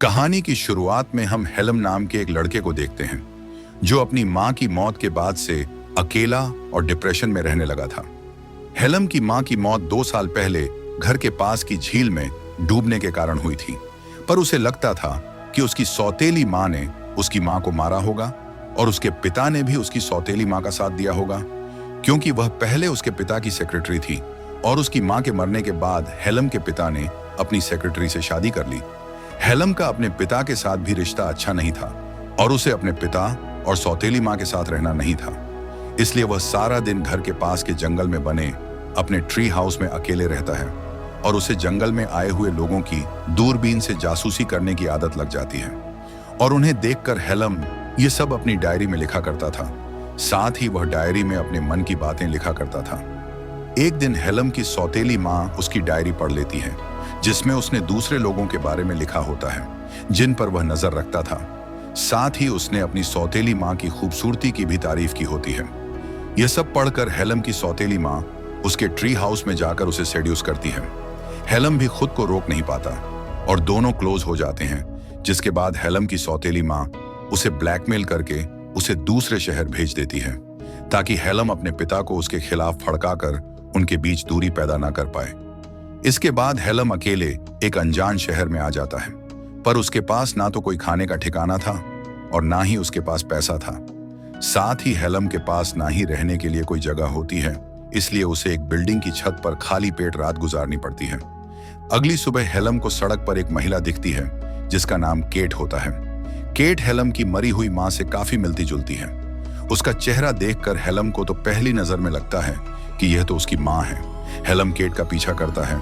कहानी की शुरुआत में हम हेलम नाम के एक लड़के को देखते हैं जो अपनी मां की मौत के बाद से अकेला और डिप्रेशन में रहने लगा था। हेलम की मां की मौत 2 साल पहले घर के पास की झील में डूबने के कारण हुई थी, पर उसे लगता था कि उसकी सौतेली मां ने उसकी मां को मारा होगा और उसके पिता ने भी उसकी सौतेली मां का साथ दिया होगा, क्योंकि वह पहले उसके पिता की सेक्रेटरी थी और उसकी मां के मरने के बाद हेलम के पिता ने अपनी सेक्रेटरी से शादी कर ली। हेलम का अपने पिता के साथ भी रिश्ता अच्छा नहीं था और उसे अपने पिता और सौतेली मां के साथ रहना नहीं था, इसलिए वह सारा दिन घर के पास के जंगल में बने अपने ट्री हाउस में अकेले रहता है और उसे जंगल में आए हुए लोगों की दूरबीन से जासूसी करने की आदत लग जाती है और उन्हें देखकर हेलम ये सब अपनी डायरी में लिखा करता था। साथ ही वह डायरी में अपने मन की बातें लिखा करता था। एक दिन हेलम की सौतेली मां उसकी डायरी पढ़ लेती है जिसमें उसने दूसरे लोगों के बारे में लिखा होता है जिन पर वह नजर रखता था। साथ ही उसने अपनी सौतेली मां की खूबसूरती की भी तारीफ की होती है। यह सब पढ़कर हेलम की सौतेली मां उसके ट्री हाउस में जाकर उसे सेड्यूस करती है। हेलम भी खुद को रोक नहीं पाता और दोनों क्लोज हो जाते हैं, जिसके बाद हेलम की सौतेली मां उसे ब्लैकमेल करके उसे दूसरे शहर भेज देती है ताकि हेलम अपने पिता को उसके खिलाफ फड़काकर उनके बीच दूरी पैदा ना कर पाए। इसके बाद हेलम अकेले एक अनजान शहर में आ जाता है, पर उसके पास ना तो कोई खाने का ठिकाना था और ना ही उसके पास पैसा था। साथ ही हेलम के पास ना ही रहने के लिए कोई जगह होती है, इसलिए उसे एक बिल्डिंग की छत पर खाली पेट रात गुजारनी पड़ती है। अगली सुबह हेलम को सड़क पर एक महिला दिखती है जिसका नाम केट होता है। केट हेलम की मरी हुई मां से काफी मिलती जुलती है। उसका चेहरा देखकर हेलम को तो पहली नजर में लगता है कि यह तो उसकी मां है। हेलम केट का पीछा करता है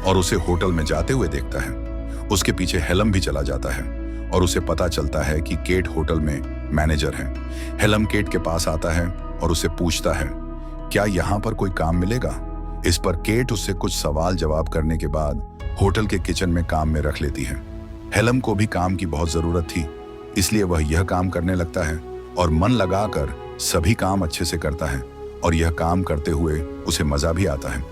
और उसे होटल में जाते हुए देखता है। उसके पीछे हेलम भी चला जाता है और उसे पता चलता है कि केट होटल में मैनेजर है। हेलम केट के पास आता है और उसे पूछता है, क्या यहाँ पर कोई काम मिलेगा? इस पर केट उससे कुछ सवाल जवाब करने के बाद होटल के किचन में काम में रख लेती है। हेलम को भी काम की बहुत जरूरत थी, इसलिए वह यह काम करने लगता है और मन लगाकर सभी काम अच्छे से करता है और यह काम करते हुए उसे मजा भी आता है।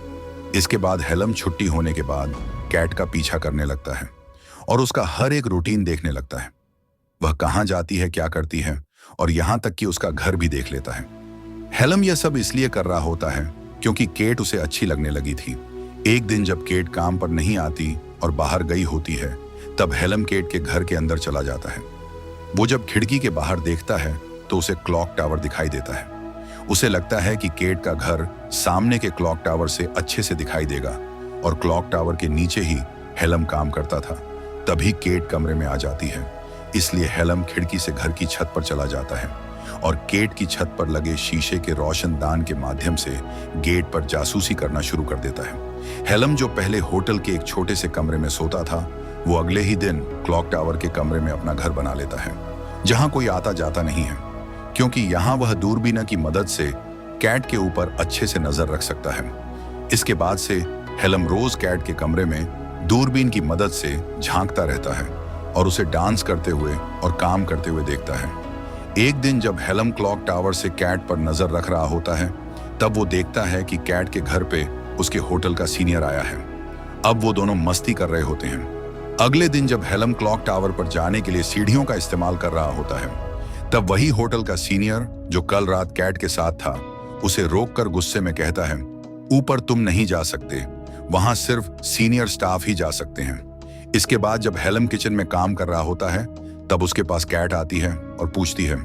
इसके बाद हेलम छुट्टी होने के बाद कैट का पीछा करने लगता है और उसका हर एक रूटीन देखने लगता है। वह कहाँ जाती है, क्या करती है और यहाँ तक कि उसका घर भी देख लेता है। हेलम यह सब इसलिए कर रहा होता है क्योंकि केट उसे अच्छी लगने लगी थी। एक दिन जब केट काम पर नहीं आती और बाहर गई होती है, तब हेलम केट के घर के अंदर चला जाता है। वो जब खिड़की के बाहर देखता है तो उसे क्लॉक टावर दिखाई देता है। उसे लगता है कि केट का घर सामने के क्लॉक टावर से अच्छे से दिखाई देगा और क्लॉक टावर के नीचे ही हेलम काम करता था। तभी केट कमरे में आ जाती है, इसलिए हेलम खिड़की से घर की छत पर चला जाता है और केट की छत पर लगे शीशे के रोशनदान के माध्यम से गेट पर जासूसी करना शुरू कर देता है। हेलम जो पहले होटल के एक छोटे से कमरे में सोता था, वो अगले ही दिन क्लॉक टावर के कमरे में अपना घर बना लेता है, जहां कोई आता जाता नहीं है, क्योंकि यहाँ वह दूरबीन की मदद से कैट के ऊपर अच्छे से नजर रख सकता है। इसके बाद से हेलम रोज कैट के कमरे में दूरबीन की मदद से झांकता रहता है और उसे डांस करते हुए और काम करते हुए देखता है। एक दिन जब हेलम क्लॉक टावर से कैट पर नजर रख रहा होता है, तब वो देखता है कि कैट के घर पे उसके होटल का सीनियर आया है। अब वो दोनों मस्ती कर रहे होते हैं। अगले दिन जब हेलम क्लॉक टावर पर जाने के लिए सीढ़ियों का इस्तेमाल कर रहा होता है, तब वही होटल का सीनियर जो कल रात कैट के साथ था, उसे रोककर गुस्से में कहता है, ऊपर तुम नहीं जा सकते, वहां सिर्फ सीनियर स्टाफ ही जा सकते हैं। इसके बाद जब हेलम किचन में काम कर रहा होता है, तब उसके पास कैट आती है और पूछती है,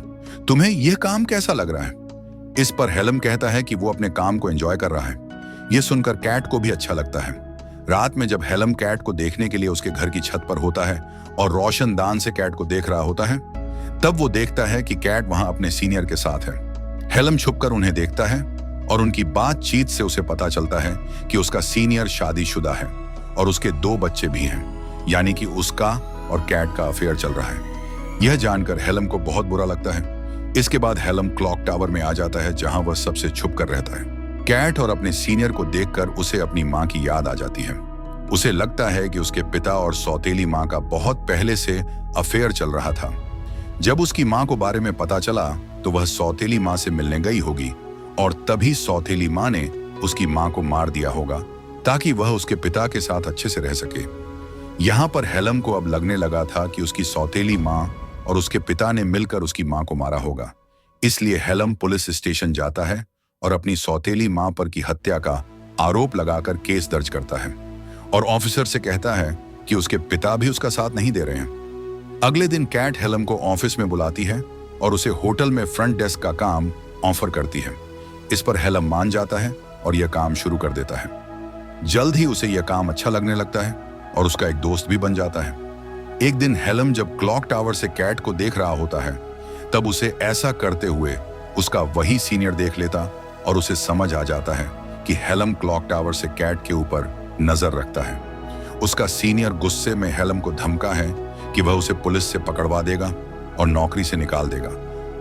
तुम्हें यह काम कैसा लग रहा है? इस पर हेलम कहता है कि वो अपने काम को एंजॉय कर रहा है। यह सुनकर कैट को भी अच्छा लगता है। रात में जब हेलम कैट को देखने के लिए उसके घर की छत पर होता है और रोशनदान से कैट को देख रहा होता है, तब वो देखता है कि कैट वहां अपने सीनियर के साथ है। हेलम छुपकर उन्हें देखता है और उनकी बातचीत से उसे पता चलता है कि उसका सीनियर शादीशुदा है और उसके 2 बच्चे भी हैं, यानी कि उसका और कैट का अफेयर चल रहा है। यह जानकर हेलम को बहुत बुरा लगता है। इसके बाद हेलम क्लॉक टावर में आ जाता है, जहां वह सबसे छुप कर रहता है। कैट और अपने सीनियर को देखकर उसे अपनी मां की याद आ जाती है। उसे लगता है कि उसके पिता और सौतेली मां का बहुत पहले से अफेयर चल रहा था। जब उसकी मां को बारे में पता चला तो वह सौतेली मां से मिलने गई होगी और तभी सौतेली मां ने उसकी मां को मार दिया होगा ताकि वह उसके पिता के साथ अच्छे से रह सके। यहाँ पर हेलम को अब लगने लगा था कि उसकी सौतेली माँ और उसके पिता ने मिलकर उसकी माँ को मारा होगा। इसलिए हेलम पुलिस स्टेशन जाता है और अपनी सौतेली माँ पर की हत्या का आरोप लगाकर केस दर्ज करता है और ऑफिसर से कहता है कि उसके पिता भी उसका साथ नहीं दे रहे हैं। अगले दिन कैट हेलम को ऑफिस में बुलाती है और उसे होटल में फ्रंट डेस्क का काम ऑफर करती है। इस पर हेलम मान जाता है और यह काम शुरू कर देता है। जल्द ही उसे यह काम अच्छा लगने लगता है और उसका एक दोस्त भी बन जाता है। एक दिन हेलम जब क्लॉक टावर से कैट को देख रहा होता है, तब उसे ऐसा करते हुए उसका वही सीनियर देख लेता और उसे समझ आ जाता है कि हेलम क्लॉक टावर से कैट के ऊपर नजर रखता है। उसका सीनियर गुस्से में हेलम को धमका है कि वह उसे पुलिस से पकड़वा देगा और नौकरी से निकाल देगा।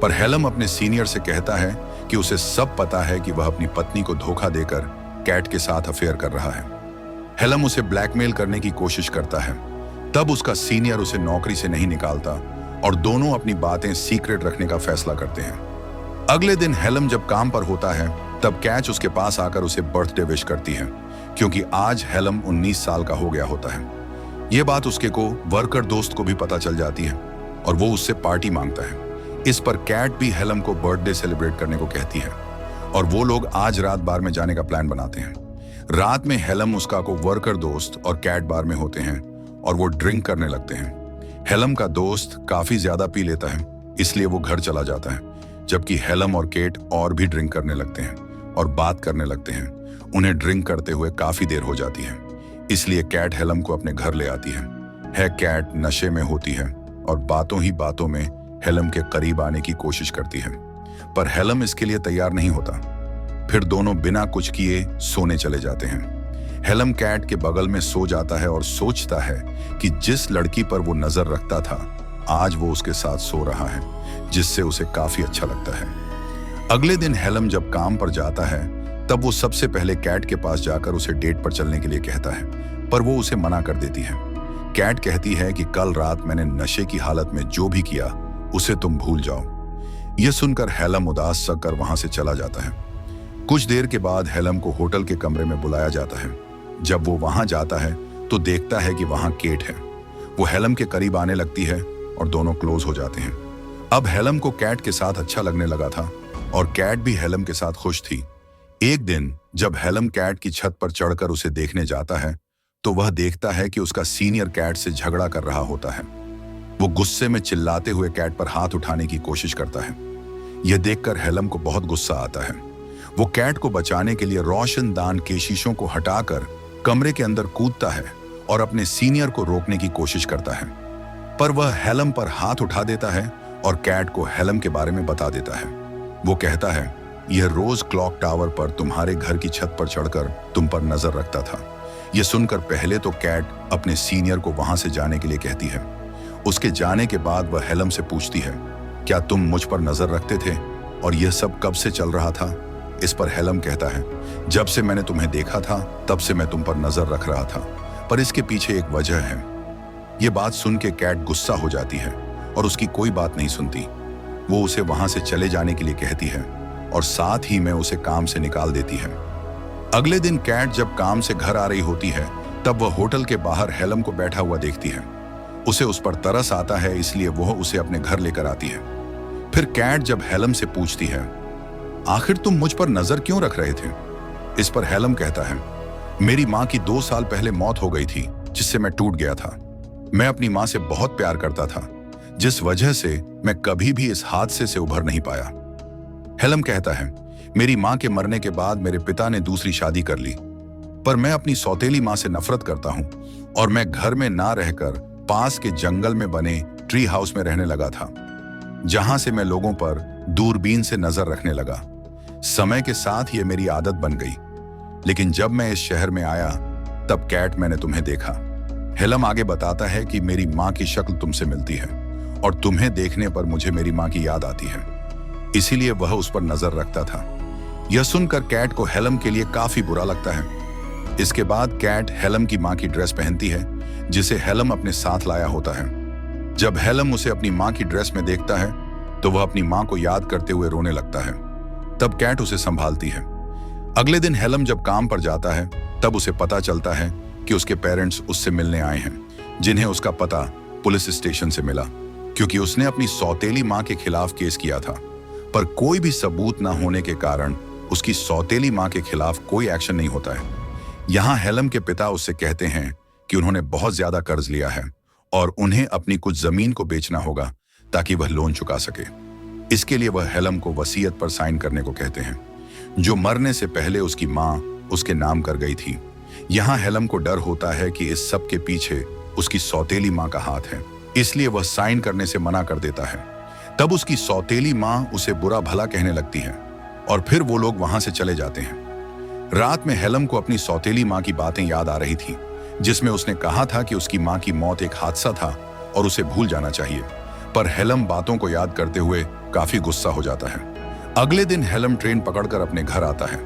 पर हेलम अपने सीनियर से कहता है कि उसे सब पता है कि वह अपनी पत्नी को धोखा देकर कैट के साथ अफेयर कर रहा है। हेलम उसे ब्लैकमेल करने की कोशिश करता है। तब उसका सीनियर उसे नौकरी से नहीं निकालता और दोनों अपनी बातें सीक्रेट रखने का फैसला करते हैं। अगले दिन हेलम जब काम पर होता है, तब कैट उसके पास आकर उसे बर्थडे विश करती है, क्योंकि आज हेलम 19 साल का हो गया होता है। यह बात उसके को वर्कर दोस्त को भी पता चल जाती है और वो उससे पार्टी मांगता है। इस पर कैट भी हेलम को बर्थडे सेलिब्रेट करने को कहती है और वो लोग आज रात बार में जाने का प्लान बनाते हैं। रात में हेलम, उसका को वर्कर दोस्त और कैट बार में होते हैं और वो ड्रिंक करने लगते हैं। हेलम का दोस्त काफी ज्यादा पी लेता है, इसलिए वो घर चला जाता है, जबकि हेलम और केट और भी ड्रिंक करने लगते हैं और बात करने लगते हैं। उन्हें ड्रिंक करते हुए काफी देर हो जाती है, इसलिए कैट हेलम को अपने घर ले आती है। कैट नशे में होती है और बातों ही बातों में हेलम के करीब आने की कोशिश करती है, पर हेलम इसके लिए तैयार नहीं होता। फिर दोनों बिना कुछ किए सोने चले जाते हैं। हेलम कैट के बगल में सो जाता है और सोचता है कि जिस लड़की पर वो नजर रखता था, आज वो उसके साथ सो रहा है, जिससे उसे काफी अच्छा लगता है। अगले दिन हेलम जब काम पर जाता है, तब वो सबसे पहले कैट के पास जाकर उसे डेट पर चलने के लिए कहता है, पर वो उसे मना कर देती है। कैट कहती है कि कल रात मैंने नशे की हालत में जो भी किया उसे तुम भूल जाओ। यह सुनकर हेलम उदास सा कर वहां से चला जाता है। कुछ देर के बाद हेलम को होटल के कमरे में बुलाया जाता है। जब वो वहां जाता है तो देखता है कि वहां केट है। वो हेलम के करीब आने लगती है और दोनों क्लोज हो जाते हैं। अब हेलम को कैट के साथ अच्छा लगने लगा था और कैट भी हेलम के साथ खुश थी। एक दिन जब हेलम कैट की छत पर चढ़कर उसे देखने जाता है, तो वह देखता है कि उसका सीनियर कैट से झगड़ा कर रहा होता है। वो गुस्से में चिल्लाते हुए कैट पर हाथ उठाने की कोशिश करता है। यह देखकर हेलम को बहुत गुस्सा आता है। वो कैट को बचाने के लिए रोशनदान के शीशों को हटाकर कमरे के अंदर कूदता है और अपने सीनियर को रोकने की कोशिश करता है, पर वह हेलम पर हाथ उठा देता है और कैट को हेलम के बारे में बता देता है। वो कहता है, यह रोज क्लॉक टावर पर तुम्हारे घर की छत पर चढ़कर तुम पर नजर रखता था। यह सुनकर पहले तो कैट अपने सीनियर को वहां से जाने के लिए कहती है। उसके जाने के बाद वह हेलम से पूछती है, क्या तुम मुझ पर नजर रखते थे और यह सब कब से चल रहा था? इस पर हेलम कहता है, जब से मैंने तुम्हें देखा था तब से मैं तुम पर नजर रख रहा था, पर इसके पीछे एक वजह है। यह बात सुन के कैट गुस्सा हो जाती है और उसकी कोई बात नहीं सुनती। वो उसे वहां से चले जाने के लिए कहती है और साथ ही में उसे काम से निकाल देती है। अगले दिन कैट जब काम से घर आ रही होती है, तब वह होटल के बाहर हेलम को बैठा हुआ देखती है। उसे उस पर तरस आता है, इसलिए वह उसे अपने घर लेकर आती है। फिर कैट जब हेलम से पूछती है, आखिर तुम मुझ पर नजर क्यों रख रहे थे? इस पर हेलम कहता है, मेरी माँ की 2 साल पहले मौत हो गई थी, जिससे मैं टूट गया था। मैं अपनी माँ से बहुत प्यार करता था, जिस वजह से मैं कभी भी इस हादसे से उभर नहीं पाया। हेलम कहता है, मेरी माँ के मरने के बाद मेरे पिता ने दूसरी शादी कर ली, पर मैं अपनी सौतेली माँ से नफरत करता हूँ और मैं घर में ना रहकर पास के जंगल में बने ट्री हाउस में रहने लगा था, जहां से मैं लोगों पर दूरबीन से नजर रखने लगा। समय के साथ ये मेरी आदत बन गई, लेकिन जब मैं इस शहर में आया तब कैट मैंने तुम्हें देखा। हेलम आगे बताता है कि मेरी माँ की शक्ल तुमसे मिलती है और तुम्हें देखने पर मुझे मेरी माँ की याद आती है, इसीलिए वह उस पर नजर रखता था। यह सुनकर कैट को हेलम के लिए काफी बुरा लगता है। इसके बाद कैट हेलम की माँ की ड्रेस पहनती है, जिसे हेलम अपने साथ लाया होता है। जब हेलम उसे अपनी माँ की ड्रेस में देखता है, तो वह अपनी माँ को याद करते हुए रोने लगता है। तब कैट उसे संभालती है। अगले दिन हेलम जब काम पर जाता है, तब उसे पता चलता है कि उसके पेरेंट्स उससे मिलने आए हैं, जिन्हें उसका पता पुलिस स्टेशन से मिला, क्योंकि उसने अपनी सौतेली मां के खिलाफ केस किया था। पर कोई भी सबूत न होने के कारण उसकी सौतेली मां के खिलाफ कोई एक्शन नहीं होता है। यहाँ हेलम के पिता उससे कहते हैं कि उन्होंने बहुत ज्यादा कर्ज लिया है और उन्हें अपनी कुछ जमीन को बेचना होगा ताकि वह लोन चुका सके। इसके लिए वह हेलम को वसीयत पर साइन करने को कहते हैं, जो मरने से पहले उसकी मां उसके नाम कर गई थी। यहाँ हेलम को डर होता है कि इस सब के पीछे उसकी सौतेली मां का हाथ है, इसलिए वह साइन करने से मना कर देता है। तब उसकी सौतेली मां उसे बुरा भला कहने लगती है और फिर वो लोग वहां से चले जाते हैं। रात में हेलम को अपनी सौतेली मां की बातें याद आ रही थी, जिसमें उसने कहा था कि उसकी मां की मौत एक हादसा था और उसे भूल जाना चाहिए। पर हेलम बातों को याद करते हुए काफी गुस्सा हो जाता है। अगले दिन हेलम ट्रेन पकड़कर अपने घर आता है।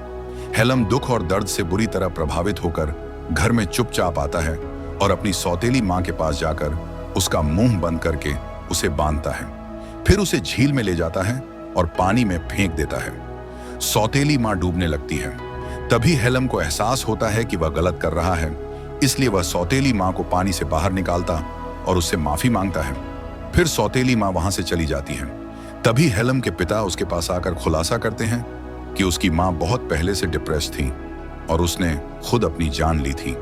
हेलम दुख और दर्द से बुरी तरह प्रभावित होकर घर में चुपचाप आता है और अपनी सौतेली मां के पास जाकर उसका मुंह बंद करके उसे बांधता है। फिर उसे झील में ले जाता है और पानी में फेंक देता है। सौतेली मां डूबने लगती है। तभी हेलम को एहसास होता है कि वह गलत कर रहा है, इसलिए वह सौतेली मां को पानी से बाहर निकालता और उससे माफी मांगता है। फिर सौतेली मां वहां से चली जाती है। तभी हेलम के पिता उसके पास आकर खुलासा करते हैं कि उसकी मां बहुत पहले से डिप्रेस थी और उसने खुद अपनी जान ली थी।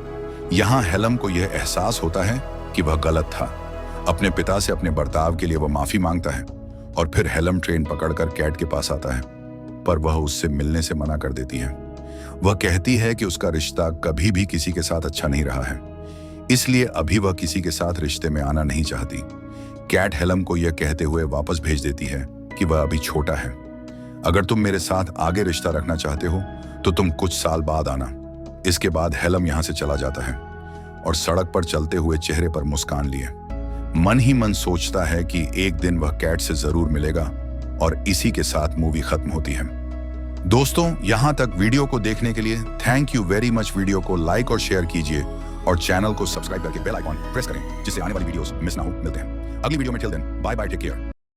यहाँ हेलम को यह एहसास होता है कि वह गलत था। अपने पिता से अपने बर्ताव के लिए वह माफी मांगता है और फिर हेलम ट्रेन पकड़कर कैट के पास आता है, पर वह उससे मिलने से मना कर देती है। वह कहती है कि उसका रिश्ता कभी भी किसी के साथ अच्छा नहीं रहा है, इसलिए अभी वह किसी के साथ रिश्ते में आना नहीं चाहती। कैट हेलम को यह कहते हुए वापस भेज देती है कि वह अभी छोटा है। अगर तुम मेरे साथ आगे रिश्ता रखना चाहते हो तो तुम कुछ साल बाद आना। इसके बाद हेलम यहाँ से चला जाता है और सड़क पर चलते हुए चेहरे पर मुस्कान लिए मन ही मन सोचता है कि एक दिन वह कैट से जरूर मिलेगा। और इसी के साथ मूवी खत्म होती है। दोस्तों, यहाँ तक वीडियो को देखने के लिए thank you very much. Video को लाइक और शेयर कीजिए और चैनल को सब्सक्राइब करके बेल आइकॉन प्रेस करें, जिससे आने वाली वीडियोस मिस ना हो। मिलते हैं अगली वीडियो में। Till then, bye bye, take care.